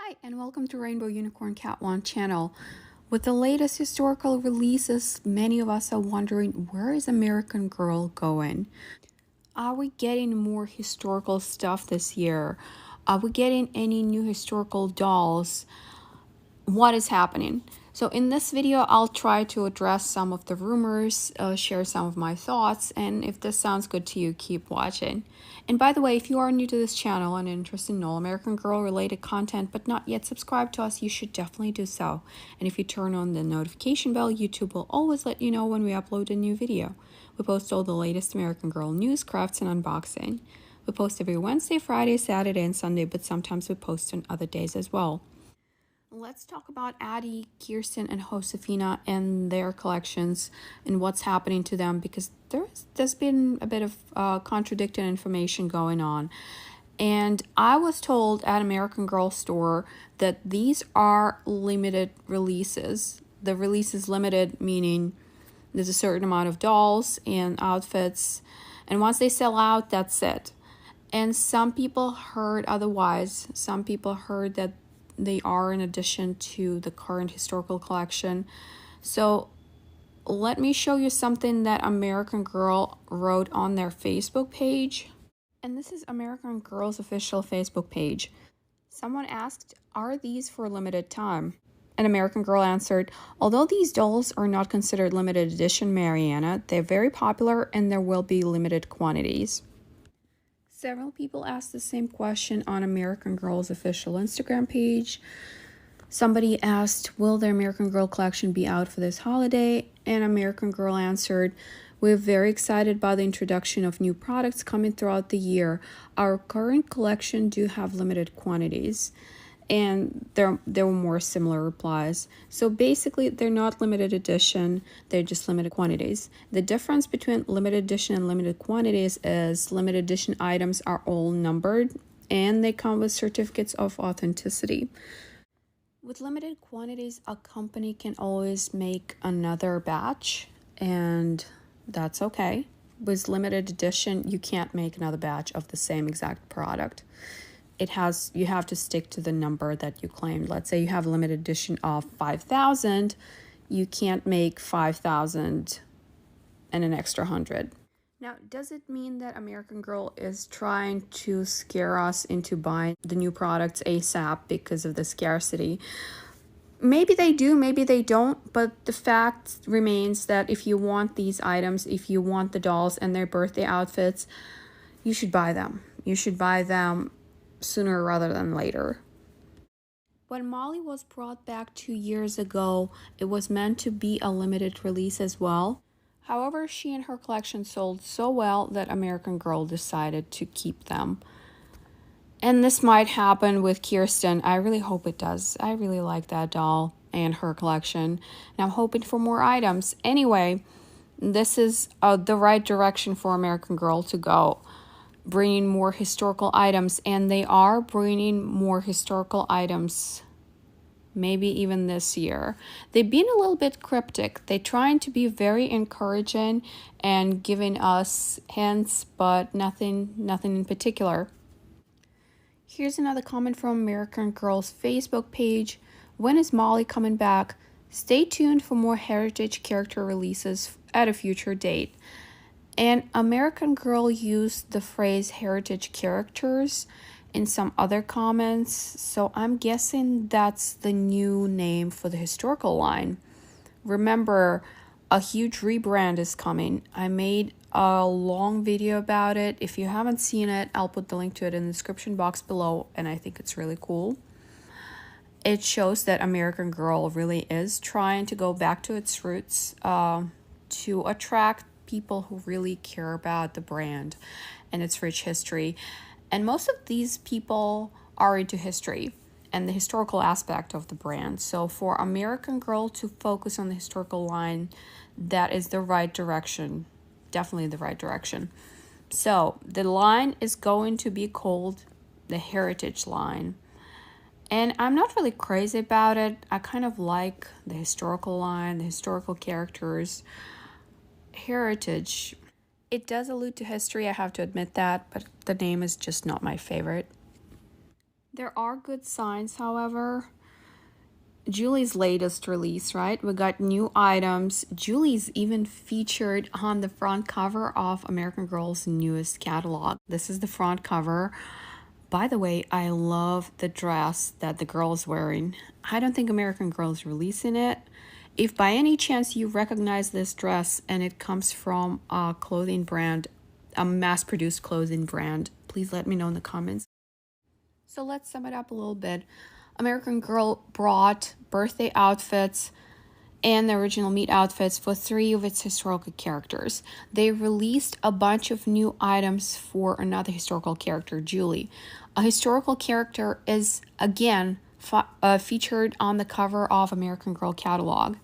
Hi, and welcome to Rainbow Unicorn Cat One channel. With the latest historical releases, many of us are wondering, where is American Girl going? Are we getting more historical stuff this year? Are we getting any new historical dolls? What is happening? So in this video, I'll try to address some of the rumors, share some of my thoughts, and if this sounds good to you, keep watching. And by the way, if you are new to this channel and interested in all American Girl related content but not yet subscribed to us, you should definitely do so. And if you turn on the notification bell, YouTube will always let you know when we upload a new video. We post all the latest American Girl news, crafts, and unboxing. We post every Wednesday, Friday, Saturday, and Sunday, but sometimes we post on other days as well. Let's talk about Addie, Kirsten, and Josefina and their collections and what's happening to them, because there's been a bit of contradicting information going on. And I was told at American Girl store that these are limited releases. The release is limited, meaning there's a certain amount of dolls and outfits, and once they sell out, that's it. And some people heard otherwise. Some people heard that they are in addition to the current historical collection. So let me show you something that American Girl wrote on their Facebook page. And this is American Girl's official Facebook page. Someone asked, "Are these for a limited time?" And American Girl answered, "Although these dolls are not considered limited edition, Mariana, they're very popular and there will be limited quantities." Several people asked the same question on American Girl's official Instagram page. Somebody asked, "Will the American Girl collection be out for this holiday?" And American Girl answered, "We're very excited about the introduction of new products coming throughout the year. Our current collection do have limited quantities." And there were more similar replies. So basically, they're not limited edition, they're just limited quantities. The difference between limited edition and limited quantities is limited edition items are all numbered and they come with certificates of authenticity. With limited quantities, a company can always make another batch, and that's okay. With limited edition, you can't make another batch of the same exact product. You have to stick to the number that you claimed. Let's say you have a limited edition of 5,000, you can't make 5,000 and an extra 100. Now, does it mean that American Girl is trying to scare us into buying the new products ASAP because of the scarcity? Maybe they do, maybe they don't, but the fact remains that if you want these items, if you want the dolls and their birthday outfits, you should buy them. You should buy them sooner rather than later. When Molly was brought back 2 years ago, it was meant to be a limited release as well. However, she and her collection sold so well that American Girl decided to keep them. And this might happen with Kirsten. I really hope it does. I really like that doll and her collection, and I'm hoping for more items. Anyway, this is the right direction for American Girl to go, bringing more historical items, and they are bringing more historical items maybe even this year. They've been a little bit cryptic. They're trying to be very encouraging and giving us hints, but nothing in particular. Here's another comment from American Girl's Facebook page. "When is Molly coming back? Stay tuned for more heritage character releases at a future date." And American Girl used the phrase heritage characters in some other comments, so I'm guessing that's the new name for the historical line. Remember, a huge rebrand is coming. I made a long video about it. If you haven't seen it, I'll put the link to it in the description box below, and I think it's really cool. It shows that American Girl really is trying to go back to its roots to attract people who really care about the brand and its rich history. And most of these people are into history and the historical aspect of the brand. So for American Girl to focus on the historical line, that is the right direction. Definitely the right direction. So the line is going to be called the Heritage line. And I'm not really crazy about it. I kind of like the historical line, the historical characters. Heritage, it does allude to history, I have to admit that, but the name is just not my favorite. There are good signs, however. Julie's latest release, right? We got new items. Julie's even featured on the front cover of American Girl's newest catalog. This is the front cover. By the way, I love the dress that the girl is wearing. I don't think American Girl is releasing it. If by any chance you recognize this dress and it comes from a clothing brand, a mass-produced clothing brand, please let me know in the comments. So let's sum it up a little bit. American Girl brought birthday outfits and the original meet outfits for 3 of its historical characters. They released a bunch of new items for another historical character, Julie. A historical character is, again, featured on the cover of American Girl catalog.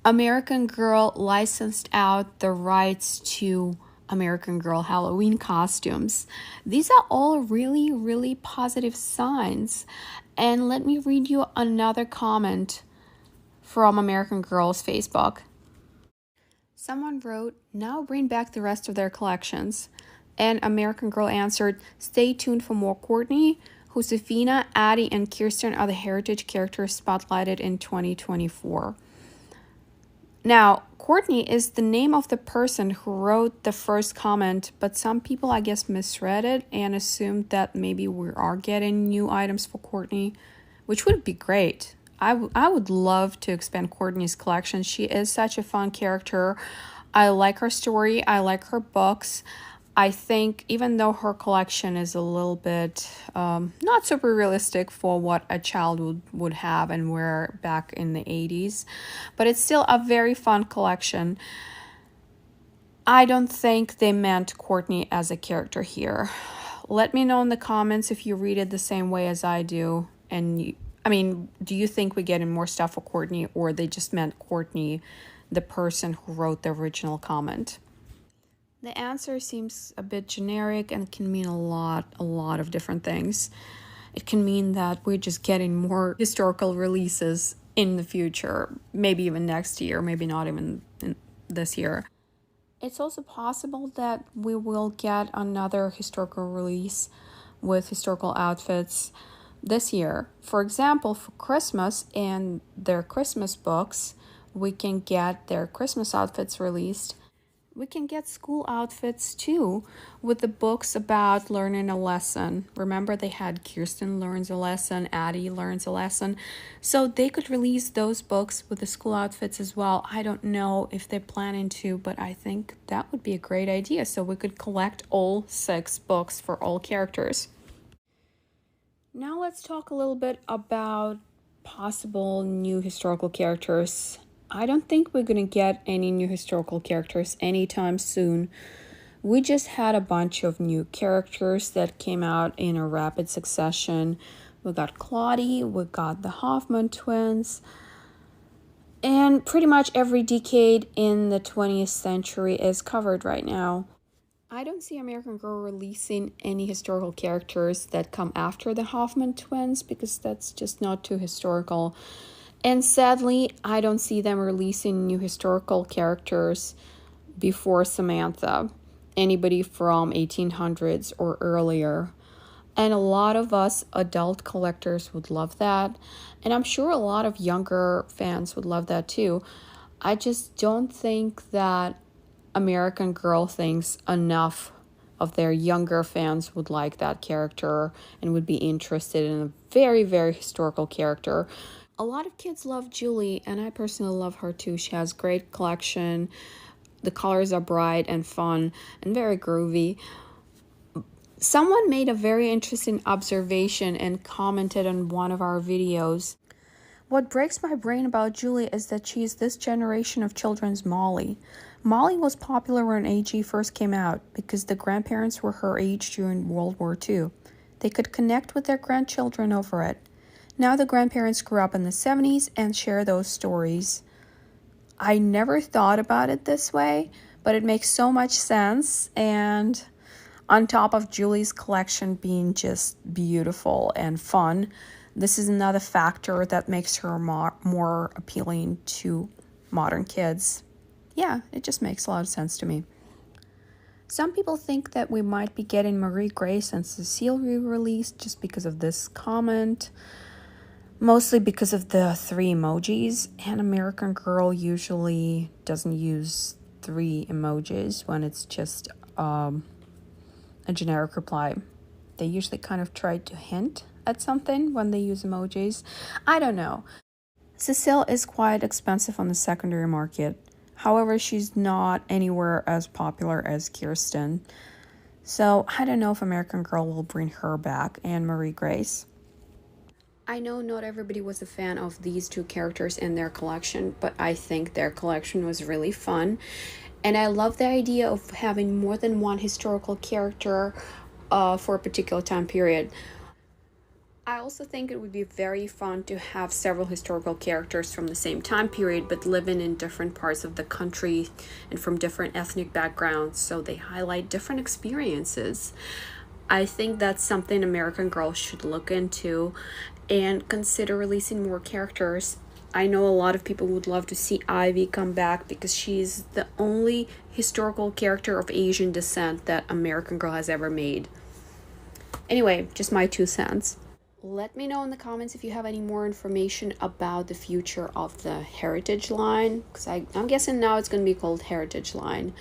American Girl licensed out the rights to American Girl Halloween costumes. These are all really, really positive signs. And let me read you another comment from American Girl's Facebook. Someone wrote, "Now bring back the rest of their collections." And American Girl answered, "Stay tuned for more Courtney. Josefina, Addie, and Kirsten are the heritage characters spotlighted in 2024. Now, Courtney is the name of the person who wrote the first comment, but some people, I guess, misread it and assumed that maybe we are getting new items for Courtney, which would be great. I would love to expand Courtney's collection. She is such a fun character. I like her story. I like her books. I think even though her collection is a little bit not super realistic for what a child would have and wear back in the 80s, but it's still a very fun collection. I don't think they meant Courtney as a character here. Let me know in the comments if you read it the same way as I do. And do you think we're getting more stuff for Courtney, or they just meant Courtney, the person who wrote the original comment? The answer seems a bit generic and can mean a lot of different things. It can mean that we're just getting more historical releases in the future, maybe even next year, maybe not even in this year. It's also possible that we will get another historical release with historical outfits this year. For example, for Christmas and their Christmas books, we can get their Christmas outfits released. We can get school outfits too, with the books about learning a lesson. Remember, they had Kirsten learns a lesson, Addie learns a lesson. So they could release those books with the school outfits as well. I don't know if they're planning to, but I think that would be a great idea. So we could collect all 6 books for all characters. Now let's talk a little bit about possible new historical characters. I don't think we're going to get any new historical characters anytime soon. We just had a bunch of new characters that came out in a rapid succession. We got Claudie, we got the Hoffman twins, and pretty much every decade in the 20th century is covered right now. I don't see American Girl releasing any historical characters that come after the Hoffman twins because that's just not too historical. And sadly, I don't see them releasing new historical characters before Samantha, anybody from 1800s or earlier. And a lot of us adult collectors would love that. And I'm sure a lot of younger fans would love that too. I just don't think that American Girl thinks enough of their younger fans would like that character and would be interested in a very, very historical character. A lot of kids love Julie, and I personally love her too. She has great collection. The colors are bright and fun and very groovy. Someone made a very interesting observation and commented on one of our videos. What breaks my brain about Julie is that she is this generation of children's Molly. Molly was popular when AG first came out because the grandparents were her age during World War II. They could connect with their grandchildren over it. Now the grandparents grew up in the 70s and share those stories. I never thought about it this way, but it makes so much sense. And on top of Julie's collection being just beautiful and fun, this is another factor that makes her more appealing to modern kids. Yeah, it just makes a lot of sense to me. Some people think that we might be getting Marie Grace and Cecile re-released just because of this comment. Mostly because of the 3 emojis, and American Girl usually doesn't use 3 emojis when it's just a generic reply. They usually kind of try to hint at something when they use emojis. I don't know. Cecile is quite expensive on the secondary market. However, she's not anywhere as popular as Kirsten. So I don't know if American Girl will bring her back and Marie Grace. I know not everybody was a fan of these 2 characters in their collection, but I think their collection was really fun. And I love the idea of having more than one historical character for a particular time period. I also think it would be very fun to have several historical characters from the same time period, but living in different parts of the country and from different ethnic backgrounds, so they highlight different experiences. I think that's something American Girl should look into and consider releasing more characters. I know a lot of people would love to see Ivy come back because she's the only historical character of Asian descent that American Girl has ever made. Anyway, just my 2 cents. Let me know in the comments if you have any more information about the future of the Heritage line, because I'm guessing now it's going to be called Heritage line.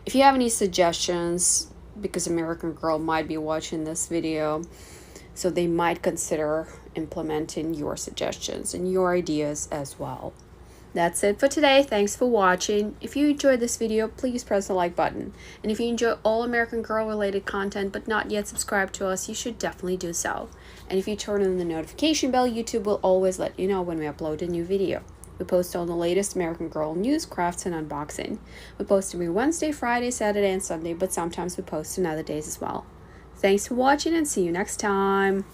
If you have any suggestions, because American Girl might be watching this video, so they might consider implementing your suggestions and your ideas as well. That's it for today. Thanks for watching. If you enjoyed this video, please press the like button. And if you enjoy all American Girl related content but not yet subscribed to us, you should definitely do so. And if you turn on the notification bell, YouTube will always let you know when we upload a new video. We post all the latest American Girl news, crafts, and unboxing. We post every Wednesday, Friday, Saturday, and Sunday, but sometimes we post on other days as well. Thanks for watching and see you next time.